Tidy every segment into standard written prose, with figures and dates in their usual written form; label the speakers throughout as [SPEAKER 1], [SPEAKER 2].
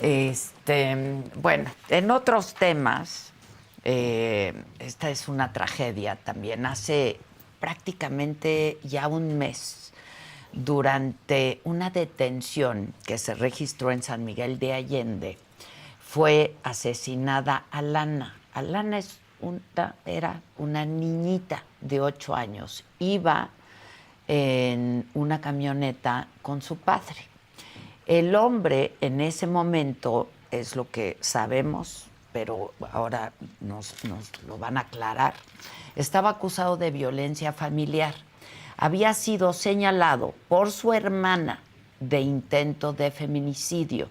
[SPEAKER 1] Bueno, en otros temas, esta es una tragedia también. Hace prácticamente ya un mes, durante una detención que se registró en San Miguel de Allende, fue asesinada Alana. Alana era una niñita de 8 años. Iba en una camioneta con su padre. El hombre en ese momento, es lo que sabemos, pero ahora nos lo van a aclarar, estaba acusado de violencia familiar. Había sido señalado por su hermana de intento de feminicidio.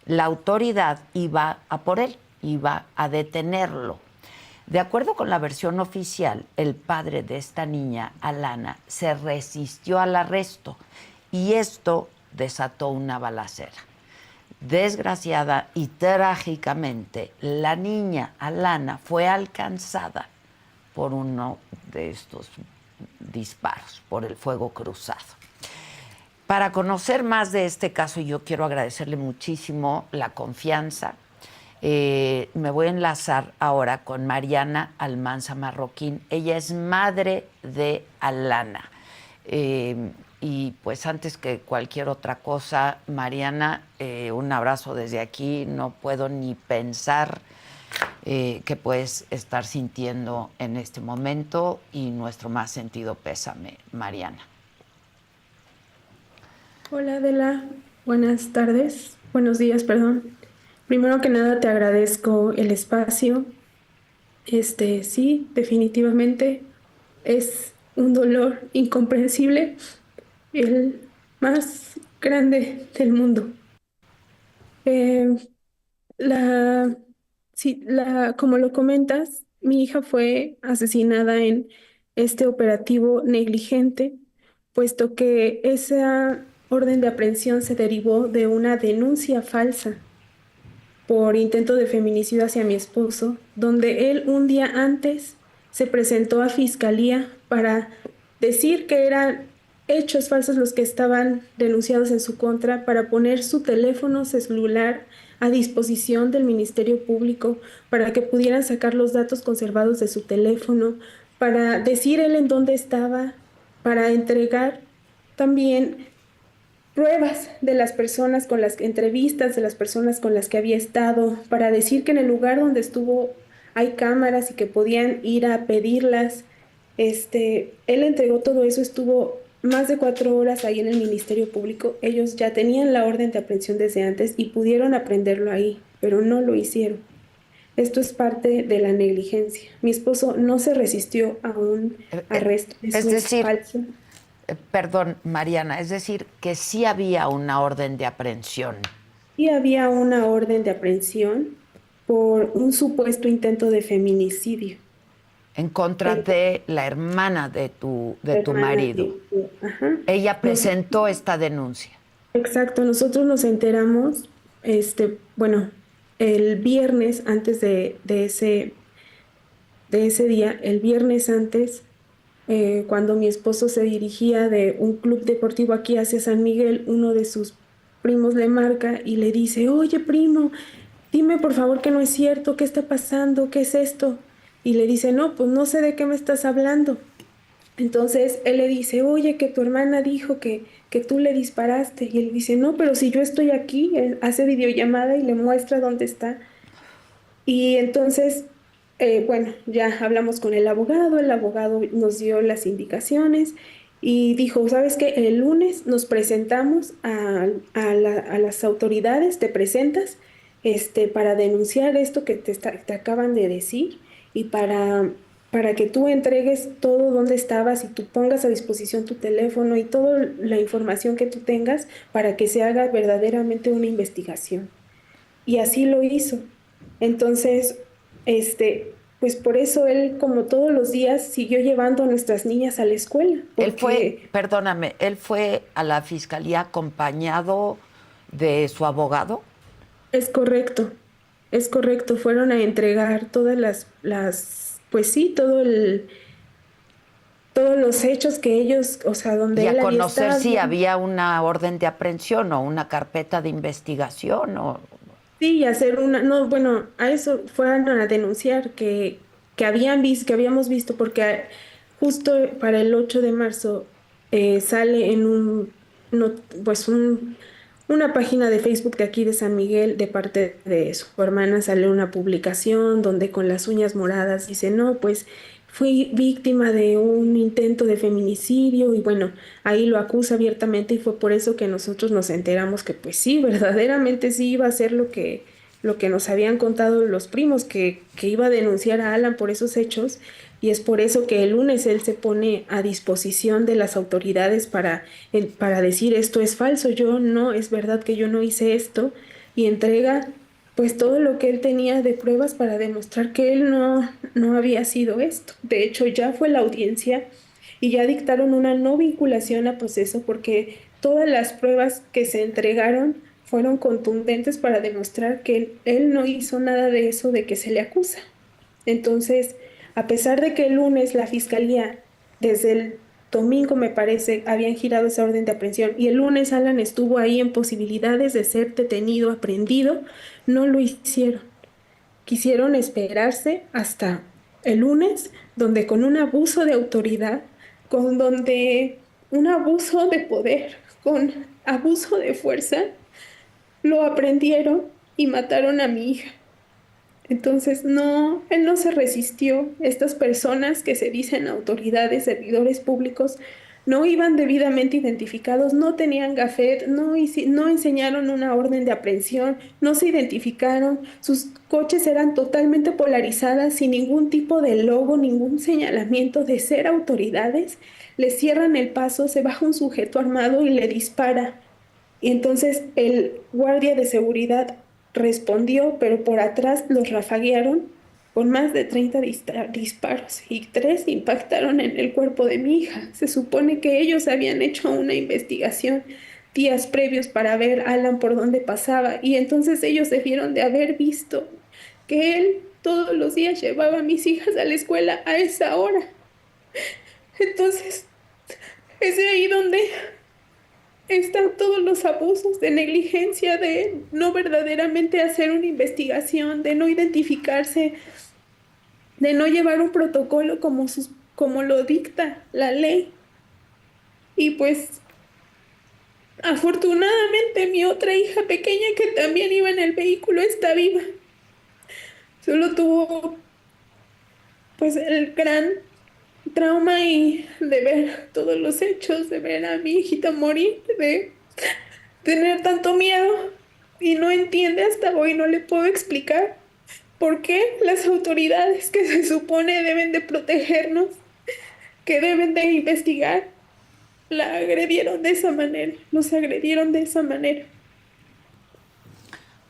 [SPEAKER 1] La autoridad iba a por él, iba a detenerlo. De acuerdo con la versión oficial, el padre de esta niña, Alana, se resistió al arresto y esto desató una balacera. Desgraciada y trágicamente, la niña Alana fue alcanzada por uno de estos disparos, por el fuego cruzado. Para conocer más de este caso, yo quiero agradecerle muchísimo la confianza. Me voy a enlazar ahora con Mariana Almanza Marroquín. Ella es madre de Alana. Y pues antes que cualquier otra cosa, Mariana, un abrazo desde aquí. No puedo ni pensar qué puedes estar sintiendo en este momento y nuestro más sentido pésame, Mariana.
[SPEAKER 2] Hola Adela, buenas tardes, buenos días, perdón. Primero que nada te agradezco el espacio. Sí, definitivamente es un dolor incomprensible, el más grande del mundo. Eh, la, sí, como lo comentas, mi hija fue asesinada en este operativo negligente, puesto que esa orden de aprehensión se derivó de una denuncia falsa por intento de feminicidio hacia mi esposo, donde él un día antes se presentó a fiscalía para decir que eran hechos falsos los que estaban denunciados en su contra, para poner su teléfono celular a disposición del Ministerio Público para que pudieran sacar los datos conservados de su teléfono, para decir él en dónde estaba, para entregar también pruebas de las personas con las entrevistas de las personas con las que había estado, para decir que en el lugar donde estuvo hay cámaras y que podían ir a pedirlas. Él entregó todo eso, estuvo más de 4 horas ahí en el Ministerio Público. Ellos ya tenían la orden de aprehensión desde antes y pudieron aprenderlo ahí, pero no lo hicieron. Esto es parte de la negligencia. Mi esposo no se resistió a un arresto,
[SPEAKER 1] Es
[SPEAKER 2] eso es
[SPEAKER 1] decir,
[SPEAKER 2] falso.
[SPEAKER 1] perdón, Mariana, es decir, que sí había una orden de aprehensión.
[SPEAKER 2] Y había una orden de aprehensión por un supuesto intento de feminicidio.
[SPEAKER 1] En contra
[SPEAKER 2] El
[SPEAKER 1] de la hermana de tu
[SPEAKER 2] hermana
[SPEAKER 1] marido.
[SPEAKER 2] de... Ajá.
[SPEAKER 1] Ella
[SPEAKER 2] Nos-
[SPEAKER 1] presentó esta denuncia.
[SPEAKER 2] exacto, nosotros nos enteramos, bueno, el viernes antes de ese día, el viernes antes, cuando mi esposo se dirigía de un club deportivo aquí hacia San Miguel, uno de sus primos le marca y le dice, oye, primo, dime por favor que no es cierto, ¿qué está pasando? ¿Qué es esto? Y le dice, no, pues no sé de qué me estás hablando. Entonces él le dice, oye, que tu hermana dijo que tú le disparaste. Y él dice, no, pero si yo estoy aquí, él hace videollamada y le muestra dónde está. Y entonces, bueno, ya hablamos con el abogado nos dio las indicaciones y dijo, ¿sabes qué? El lunes nos presentamos a las autoridades, te presentas para denunciar esto que te acaban de decir y para que tú entregues todo donde estabas y tú pongas a disposición tu teléfono y toda la información que tú tengas para que se haga verdaderamente una investigación. Y así lo hizo. Entonces, pues por eso él, como todos los días, siguió llevando a nuestras niñas a la escuela,
[SPEAKER 1] Él fue,
[SPEAKER 2] porque
[SPEAKER 1] perdóname, él fue a la fiscalía acompañado de su abogado.
[SPEAKER 2] es correcto, fueron a entregar todas pues sí, todos los hechos que ellos, o sea,
[SPEAKER 1] Y
[SPEAKER 2] donde
[SPEAKER 1] a
[SPEAKER 2] él había
[SPEAKER 1] conocer
[SPEAKER 2] estado.
[SPEAKER 1] si había una orden de aprehensión o una carpeta de investigación o...
[SPEAKER 2] Sí, y hacer una, no, bueno, a eso fueron a denunciar que habían visto, que habíamos visto, porque justo para el 8 de marzo sale en no, pues una página de Facebook de aquí de San Miguel, de parte de su hermana, sale una publicación donde con las uñas moradas dice, no, pues fui víctima de un intento de feminicidio y bueno, ahí lo acusa abiertamente y fue por eso que nosotros nos enteramos que pues sí, verdaderamente sí iba a ser lo que nos habían contado los primos, que iba a denunciar a Alan por esos hechos y es por eso que el lunes él se pone a disposición de las autoridades para decir esto es falso, yo no, es verdad que yo no hice esto y entrega pues todo lo que él tenía de pruebas para demostrar que él no había sido esto. De hecho, ya fue la audiencia y ya dictaron una no vinculación a proceso porque todas las pruebas que se entregaron fueron contundentes para demostrar que él no hizo nada de eso de que se le acusa. Entonces, a pesar de que el lunes la fiscalía, desde el domingo me parece, habían girado esa orden de aprehensión y el lunes Alan estuvo ahí en posibilidades de ser detenido, aprehendido, no lo hicieron. Quisieron esperarse hasta el lunes, donde con un abuso de autoridad, con donde un abuso de poder, con abuso de fuerza, lo aprendieron y mataron a mi hija. Entonces, no, él no se resistió. Estas personas que se dicen autoridades, servidores públicos, no iban debidamente identificados, no tenían gafet, no enseñaron una orden de aprehensión, no se identificaron, sus coches eran totalmente polarizadas, sin ningún tipo de logo, ningún señalamiento de ser autoridades. Le cierran el paso, se baja un sujeto armado y le dispara. Y entonces el guardia de seguridad respondió, pero por atrás los rafaguearon con más de 30 disparos y tres impactaron en el cuerpo de mi hija. Se supone que ellos habían hecho una investigación días previos para ver a Alan por dónde pasaba y entonces ellos debieron de haber visto que él todos los días llevaba a mis hijas a la escuela a esa hora. Entonces, es de ahí donde están todos los abusos de negligencia, de no verdaderamente hacer una investigación, de no identificarse, de no llevar un protocolo como lo dicta la ley. Y pues afortunadamente mi otra hija pequeña que también iba en el vehículo está viva. Solo tuvo pues el gran trauma y de ver todos los hechos, de ver a mi hijita morir, de tener tanto miedo y no entiende hasta hoy, no le puedo explicar por qué las autoridades que se supone deben de protegernos, que deben de investigar, la agredieron de esa manera, nos agredieron de esa manera.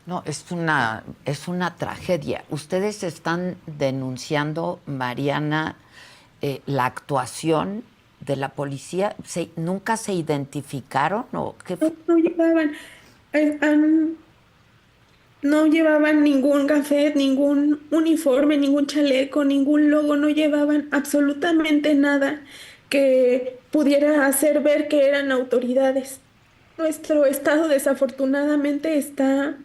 [SPEAKER 1] No, es una tragedia. Ustedes están denunciando, Mariana, la actuación de la policía. ¿Nunca se identificaron o qué fue?
[SPEAKER 2] No llevaban, eh, han- no llevaban ningún gafet, ningún uniforme, ningún chaleco, ningún logo, no llevaban absolutamente nada que pudiera hacer ver que eran autoridades. Nuestro estado desafortunadamente está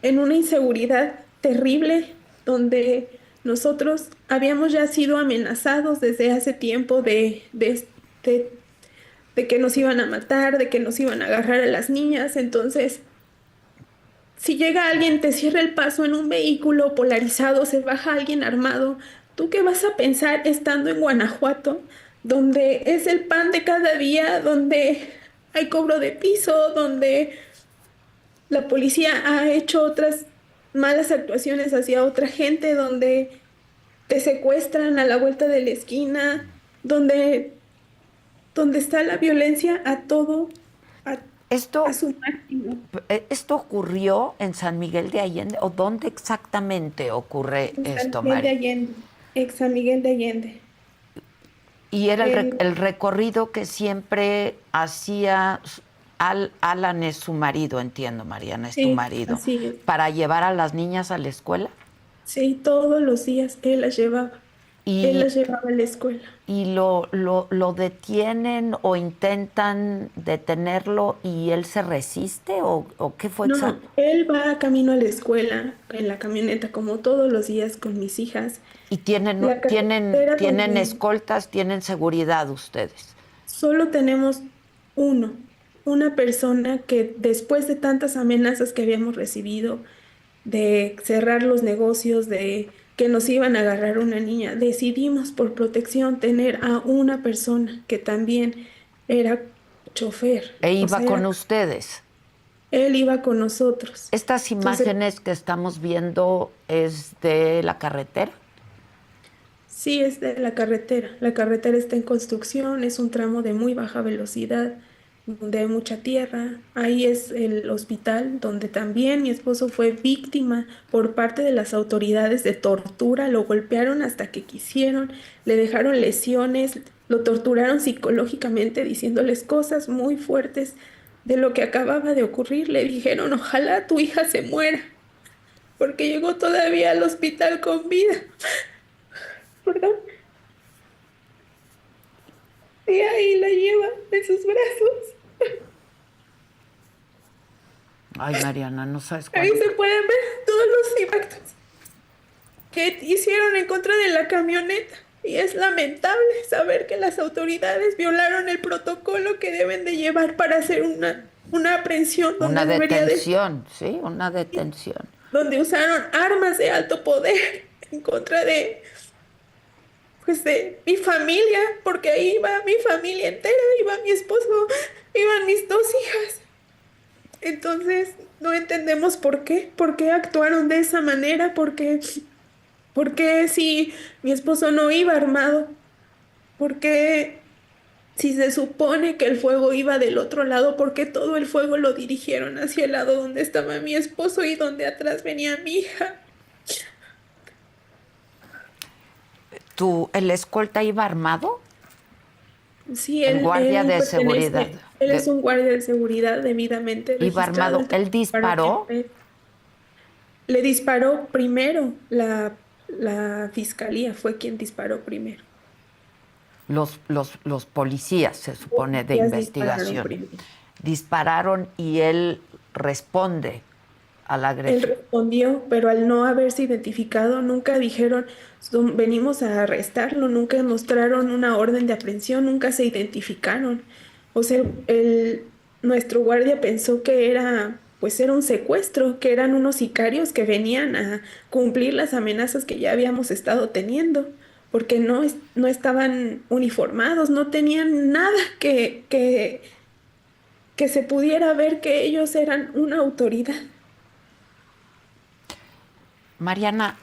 [SPEAKER 2] en una inseguridad terrible donde nosotros habíamos ya sido amenazados desde hace tiempo de que nos iban a matar, de que nos iban a agarrar a las niñas. Entonces, si llega alguien, te cierra el paso en un vehículo polarizado, se baja alguien armado, ¿tú qué vas a pensar estando en Guanajuato, donde es el pan de cada día, donde hay cobro de piso, donde la policía ha hecho otras malas actuaciones hacia otra gente, donde te secuestran a la vuelta de la esquina, donde está la violencia a todo, a, a
[SPEAKER 1] Esto,
[SPEAKER 2] su máximo?
[SPEAKER 1] ¿Esto ocurrió en San Miguel de Allende o dónde exactamente ocurre
[SPEAKER 2] En San
[SPEAKER 1] esto,
[SPEAKER 2] Miguel de
[SPEAKER 1] Mari?
[SPEAKER 2] Allende, ex San Miguel de Allende.
[SPEAKER 1] Y era
[SPEAKER 2] El-
[SPEAKER 1] el recorrido que siempre hacía Alan es su marido, entiendo, Mariana, es tu
[SPEAKER 2] sí,
[SPEAKER 1] marido,
[SPEAKER 2] así es.
[SPEAKER 1] para llevar a las niñas a la escuela.
[SPEAKER 2] Sí, todos los días él las llevaba. Él
[SPEAKER 1] Y,
[SPEAKER 2] las llevaba a la escuela.
[SPEAKER 1] y lo detienen o intentan detenerlo y él se resiste o qué fue
[SPEAKER 2] No,
[SPEAKER 1] exacto.
[SPEAKER 2] él va camino a la escuela en la camioneta como todos los días con mis hijas.
[SPEAKER 1] Y tienen,
[SPEAKER 2] La
[SPEAKER 1] tienen,
[SPEAKER 2] carretera
[SPEAKER 1] tienen
[SPEAKER 2] donde
[SPEAKER 1] escoltas, tienen seguridad ustedes.
[SPEAKER 2] solo tenemos uno, una persona que después de tantas amenazas que habíamos recibido, de cerrar los negocios, de que nos iban a agarrar una niña, decidimos por protección tener a una persona que también era chofer,
[SPEAKER 1] E
[SPEAKER 2] o
[SPEAKER 1] iba
[SPEAKER 2] sea,
[SPEAKER 1] con ustedes.
[SPEAKER 2] él iba con nosotros.
[SPEAKER 1] Estas
[SPEAKER 2] Entonces,
[SPEAKER 1] imágenes que estamos viendo es de la carretera.
[SPEAKER 2] sí, es de la carretera. La carretera está en construcción, es un tramo de muy baja velocidad, donde hay mucha tierra. Ahí es el hospital donde también mi esposo fue víctima por parte de las autoridades de tortura. Lo golpearon hasta que quisieron, le dejaron lesiones, lo torturaron psicológicamente diciéndoles cosas muy fuertes de lo que acababa de ocurrir. Le dijeron, ojalá tu hija se muera, porque llegó todavía al hospital con vida. ¿Perdón? Y ahí la lleva en sus brazos.
[SPEAKER 1] Ay, Mariana, no sabes
[SPEAKER 2] Ahí
[SPEAKER 1] cuánto.
[SPEAKER 2] se pueden ver todos los impactos que hicieron en contra de la camioneta. Y es lamentable saber que las autoridades violaron el protocolo que deben de llevar para hacer una aprehensión
[SPEAKER 1] Una
[SPEAKER 2] donde debería de,
[SPEAKER 1] detención, ¿sí? Una detención.
[SPEAKER 2] donde usaron armas de alto poder en contra de, pues, de mi familia, porque ahí iba mi familia entera, iba mi esposo, iban mis dos hijas. Entonces, no entendemos por qué actuaron de esa manera, por qué si mi esposo no iba armado, por qué si se supone que el fuego iba del otro lado, por qué todo el fuego lo dirigieron hacia el lado donde estaba mi esposo y donde atrás venía mi hija.
[SPEAKER 1] ¿El escolta iba armado?
[SPEAKER 2] Sí,
[SPEAKER 1] El guardia
[SPEAKER 2] él
[SPEAKER 1] de seguridad.
[SPEAKER 2] pertenece, él es un guardia de seguridad debidamente
[SPEAKER 1] Iba
[SPEAKER 2] registrado.
[SPEAKER 1] armado.
[SPEAKER 2] Él
[SPEAKER 1] ¿Él
[SPEAKER 2] disparó
[SPEAKER 1] disparó?
[SPEAKER 2] le disparó primero la fiscalía, fue quien disparó primero.
[SPEAKER 1] Los policías, se supone, de
[SPEAKER 2] Ellas dispararon
[SPEAKER 1] investigación.
[SPEAKER 2] primero.
[SPEAKER 1] Dispararon y él responde a la
[SPEAKER 2] Él
[SPEAKER 1] agresión.
[SPEAKER 2] respondió, pero al no haberse identificado, nunca dijeron, venimos a arrestarlo, nunca mostraron una orden de aprehensión, nunca se identificaron. O sea, nuestro guardia pensó que era, pues era un secuestro, que eran unos sicarios que venían a cumplir las amenazas que ya habíamos estado teniendo, porque no estaban uniformados, no tenían nada que se pudiera ver que ellos eran una autoridad.
[SPEAKER 1] Mariana,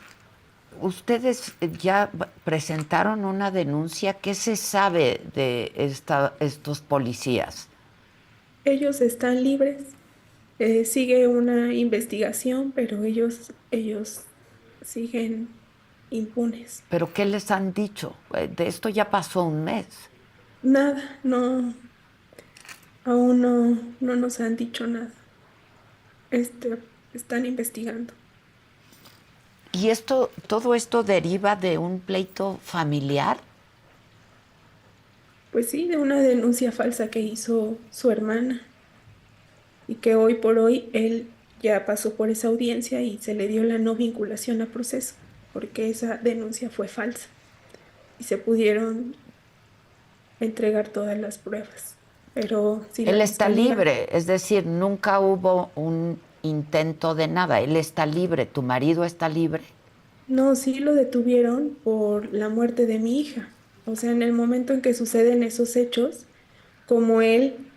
[SPEAKER 1] ustedes ya presentaron una denuncia. ¿Qué se sabe de estos policías?
[SPEAKER 2] Ellos están libres. Sigue una investigación, pero ellos siguen impunes.
[SPEAKER 1] ¿Pero qué les han dicho? De esto ya pasó un mes.
[SPEAKER 2] Nada, no, aún no nos han dicho nada. Están investigando.
[SPEAKER 1] ¿Y todo esto deriva de un pleito familiar?
[SPEAKER 2] Pues sí, de una denuncia falsa que hizo su hermana y que hoy por hoy él ya pasó por esa audiencia y se le dio la no vinculación a proceso, porque esa denuncia fue falsa y se pudieron entregar todas las pruebas. Pero si la
[SPEAKER 1] Él está
[SPEAKER 2] fiscalía,
[SPEAKER 1] libre, es decir, nunca hubo un intento de nada. Él está libre, tu marido está libre.
[SPEAKER 2] no, sí lo detuvieron por la muerte de mi hija. O sea, en el momento en que suceden esos hechos, como él,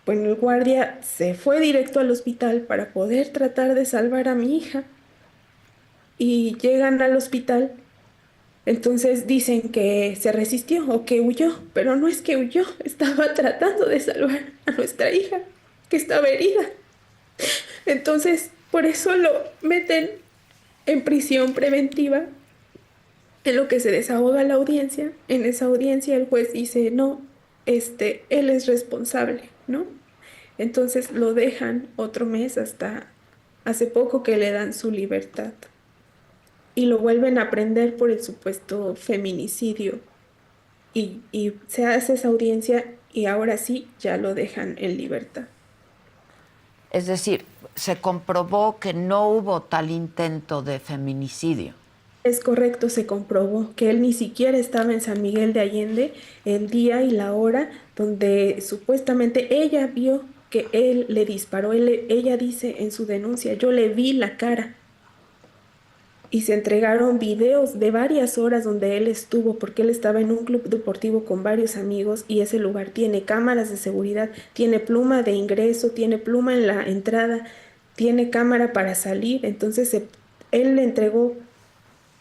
[SPEAKER 2] bueno, el guardia se fue directo al hospital para poder tratar de salvar a mi hija y llegan al hospital, entonces dicen que se resistió o que huyó, pero no es que huyó, estaba tratando de salvar a nuestra hija, que estaba herida. Entonces, por eso lo meten en prisión preventiva, en lo que se desahoga la audiencia. En esa audiencia el juez dice, no, él es responsable, ¿no? Entonces lo dejan otro mes hasta hace poco que le dan su libertad. y lo vuelven a prender por el supuesto feminicidio. Y se hace esa audiencia y ahora sí ya lo dejan en libertad.
[SPEAKER 1] Es decir, se comprobó que no hubo tal intento de feminicidio.
[SPEAKER 2] Es correcto, se comprobó que él ni siquiera estaba en San Miguel de Allende el día y la hora donde supuestamente ella vio que él le disparó. Ella dice en su denuncia, yo le vi la cara. Y se entregaron videos de varias horas donde él estuvo, porque él estaba en un club deportivo con varios amigos y ese lugar tiene cámaras de seguridad, tiene pluma de ingreso, tiene pluma en la entrada, tiene cámara para salir. Entonces él le entregó,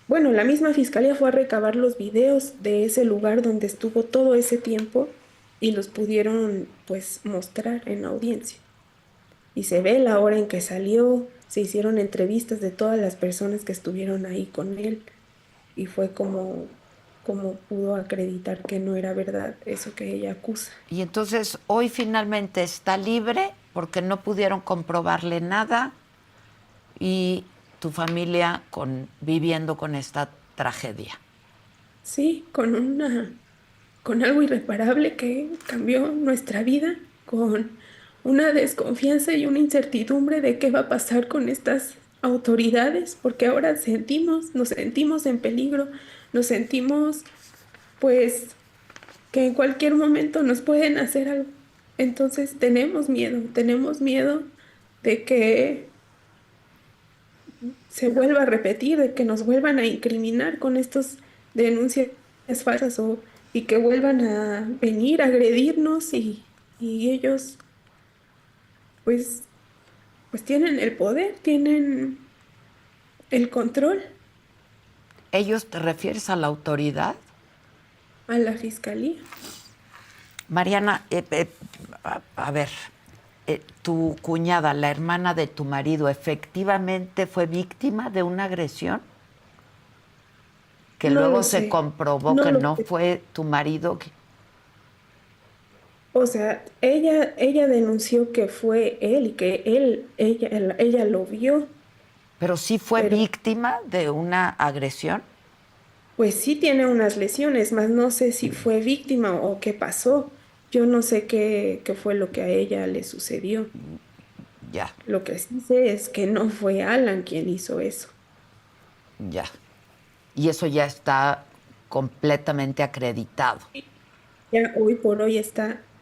[SPEAKER 2] bueno, la misma fiscalía fue a recabar los videos de ese lugar donde estuvo todo ese tiempo y los pudieron pues mostrar en la audiencia. Y se ve la hora en que salió, se hicieron entrevistas de todas las personas que estuvieron ahí con él y fue como pudo acreditar que no era verdad eso que ella acusa.
[SPEAKER 1] Y entonces hoy finalmente está libre porque no pudieron comprobarle nada y tu familia viviendo con esta tragedia.
[SPEAKER 2] Sí, con algo irreparable que cambió nuestra vida, con una desconfianza y una incertidumbre de qué va a pasar con estas autoridades, porque ahora nos sentimos en peligro, nos sentimos pues que en cualquier momento nos pueden hacer algo. Entonces tenemos miedo de que se vuelva a repetir, de que nos vuelvan a incriminar con estas denuncias falsas y que vuelvan a venir a agredirnos y ellos pues, pues tienen el poder, tienen el control
[SPEAKER 1] ¿Ellos te refieres a la autoridad?
[SPEAKER 2] a la fiscalía.
[SPEAKER 1] Mariana, a ver, ¿tu cuñada, la hermana de tu marido, efectivamente fue víctima de una agresión? Que
[SPEAKER 2] No
[SPEAKER 1] luego
[SPEAKER 2] lo
[SPEAKER 1] se
[SPEAKER 2] sé,
[SPEAKER 1] comprobó
[SPEAKER 2] no
[SPEAKER 1] que
[SPEAKER 2] lo
[SPEAKER 1] no
[SPEAKER 2] sé.
[SPEAKER 1] fue tu marido.
[SPEAKER 2] O sea, ella denunció que fue él y que ella lo vio,
[SPEAKER 1] Pero sí fue
[SPEAKER 2] pero
[SPEAKER 1] víctima de una agresión.
[SPEAKER 2] pues sí tiene unas lesiones, más no sé si fue víctima o qué pasó. Yo no sé qué fue lo que a ella le sucedió.
[SPEAKER 1] Ya,
[SPEAKER 2] Lo que sí sé es que no fue Alan quien hizo eso.
[SPEAKER 1] ya. Y eso ya está completamente acreditado.
[SPEAKER 2] Ya hoy por hoy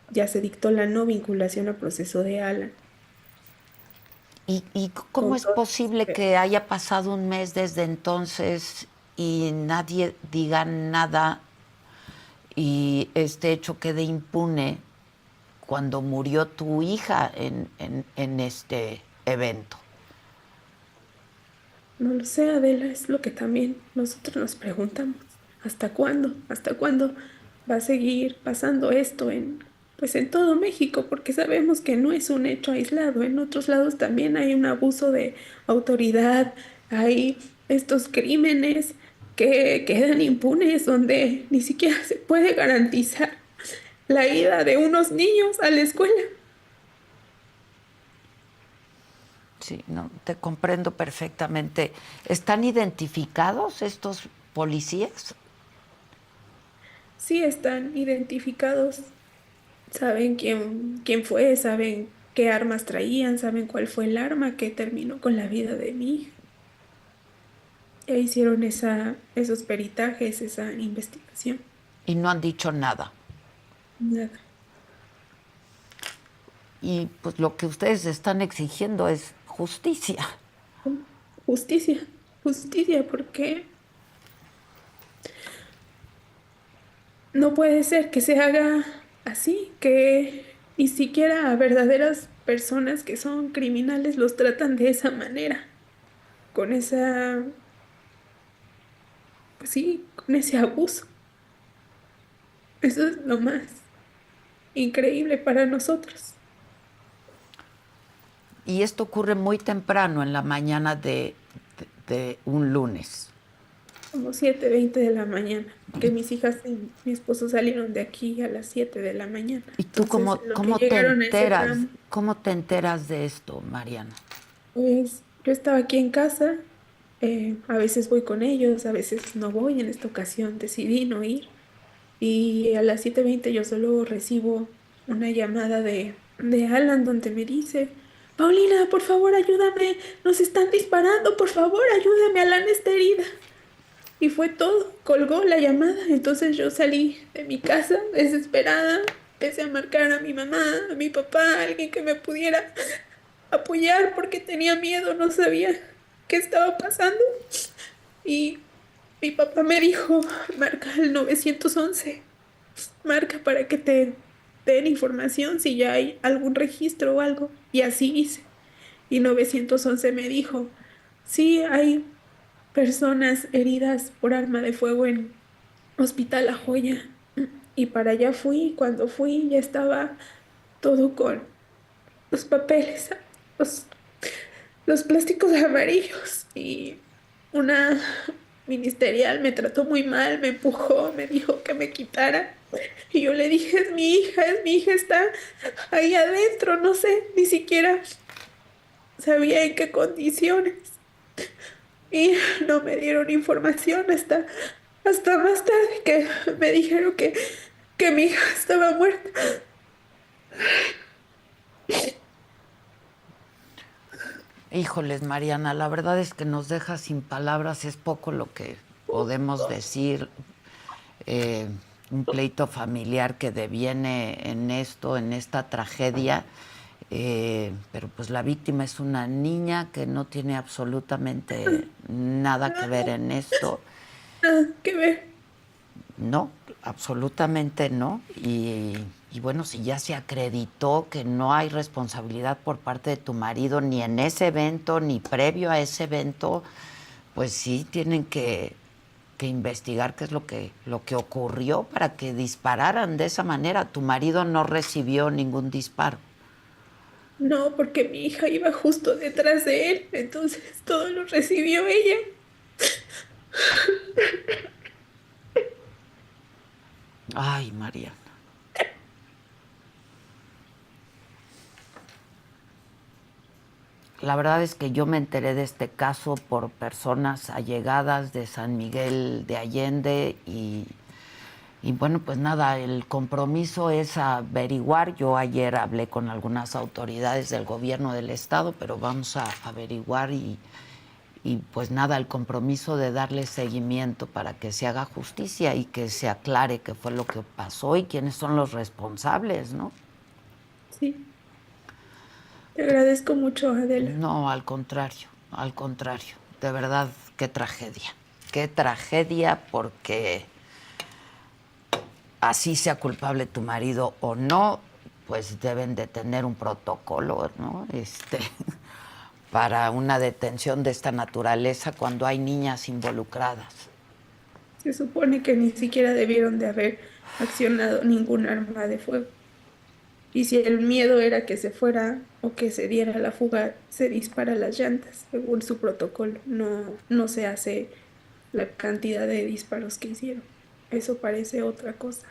[SPEAKER 2] ya se dictó la no vinculación a proceso de Alan.
[SPEAKER 1] ¿Y cómo
[SPEAKER 2] Con
[SPEAKER 1] es
[SPEAKER 2] todo.
[SPEAKER 1] posible que haya pasado un mes desde entonces y nadie diga nada y este hecho quede impune cuando murió tu hija en este evento?
[SPEAKER 2] No lo sé, Adela, es lo que también nosotros nos preguntamos. ¿Hasta cuándo? ¿Hasta cuándo va a seguir pasando esto pues en todo México? Porque sabemos que no es un hecho aislado. En otros lados también hay un abuso de autoridad, hay estos crímenes que quedan impunes donde ni siquiera se puede garantizar la ida de unos niños a la escuela.
[SPEAKER 1] Sí, no, te comprendo perfectamente. ¿Están identificados estos policías?
[SPEAKER 2] Sí están identificados. Saben quién fue, saben qué armas traían, saben cuál fue el arma que terminó con la vida de mi hija. Ya hicieron esos peritajes, esa investigación.
[SPEAKER 1] Y no han dicho nada.
[SPEAKER 2] Nada.
[SPEAKER 1] Y pues lo que ustedes están exigiendo es justicia.
[SPEAKER 2] Justicia, justicia, porque no puede ser que se haga así, que ni siquiera a verdaderas personas que son criminales los tratan de esa manera, con pues sí, con ese abuso. Eso es lo más increíble para nosotros.
[SPEAKER 1] Y esto ocurre muy temprano en la mañana de un lunes.
[SPEAKER 2] Como 7:20 de la mañana, que mis hijas y mi esposo salieron de aquí a las 7 de la mañana.
[SPEAKER 1] ¿Y tú
[SPEAKER 2] Entonces,
[SPEAKER 1] cómo,
[SPEAKER 2] lo que
[SPEAKER 1] cómo te
[SPEAKER 2] llegaron a ese
[SPEAKER 1] enteras?
[SPEAKER 2] tramo,
[SPEAKER 1] ¿Cómo te enteras de esto, Mariana?
[SPEAKER 2] pues yo estaba aquí en casa A veces voy con ellos, a veces no voy. En esta ocasión decidí no ir. Y a las 7:20 yo solo recibo una llamada de Alan donde me dice, Paulina, por favor, ayúdame, nos están disparando, por favor, ayúdame, Alan está herida. Y fue todo, colgó la llamada. Entonces yo salí de mi casa desesperada, empecé a marcar a mi mamá, a mi papá, a alguien que me pudiera apoyar porque tenía miedo, no sabía qué estaba pasando. Y mi papá me dijo, marca el 911, marca para que te den información si ya hay algún registro o algo. Y así hice. Y 911 me dijo, sí, hay personas heridas por arma de fuego en Hospital La Joya. Y para allá fui. Cuando fui ya estaba todo con los papeles, los, los plásticos amarillos. Y una ministerial me trató muy mal, me empujó, me dijo que me quitara. Y yo le dije, es mi hija, está ahí adentro, no sé, ni siquiera sabía en qué condiciones. Y no me dieron información hasta más tarde que me dijeron que mi hija estaba muerta.
[SPEAKER 1] Híjoles, Mariana, la verdad es que nos deja sin palabras, es poco lo que podemos decir. eh, un pleito familiar que deviene en esto, en esta tragedia, pero pues la víctima es una niña que no tiene absolutamente nada que ver
[SPEAKER 2] Nada,
[SPEAKER 1] en esto.
[SPEAKER 2] nada que ver.
[SPEAKER 1] No, absolutamente no. Y bueno, si ya se acreditó que no hay responsabilidad por parte de tu marido ni en ese evento ni previo a ese evento, pues sí tienen que investigar qué es lo que ocurrió para que dispararan de esa manera. Tu marido no recibió ningún disparo.
[SPEAKER 2] No, porque mi hija iba justo detrás de él, entonces todo lo recibió ella.
[SPEAKER 1] Ay, Mariana. La verdad es que yo me enteré de este caso por personas allegadas de San Miguel de Allende y bueno, pues nada, el compromiso es averiguar. Yo ayer hablé con algunas autoridades del gobierno del estado, pero vamos a averiguar y pues nada, el compromiso de darle seguimiento para que se haga justicia y que se aclare qué fue lo que pasó y quiénes son los responsables, ¿no?
[SPEAKER 2] Sí, te agradezco mucho, Adela.
[SPEAKER 1] No, al contrario, de verdad, qué tragedia porque así sea culpable tu marido o no, pues deben de tener un protocolo, ¿no? Para una detención de esta naturaleza cuando hay niñas involucradas.
[SPEAKER 2] Se supone que ni siquiera debieron de haber accionado ningún arma de fuego. Y si el miedo era que se fuera o que se diera la fuga, se dispara las llantas, según su protocolo. No, no se hace la cantidad de disparos que hicieron. Eso parece otra cosa.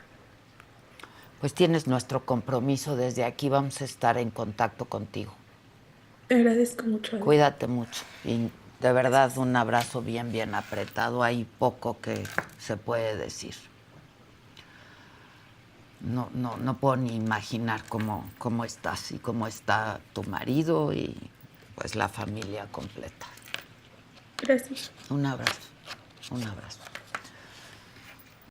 [SPEAKER 1] Pues tienes nuestro compromiso desde aquí, vamos a estar en contacto contigo.
[SPEAKER 2] Te agradezco mucho, Adela.
[SPEAKER 1] Cuídate mucho y de verdad un abrazo bien, bien apretado. Hay poco que se puede decir. No puedo ni imaginar cómo estás y cómo está tu marido y pues la familia completa.
[SPEAKER 2] Gracias.
[SPEAKER 1] Un abrazo, un abrazo.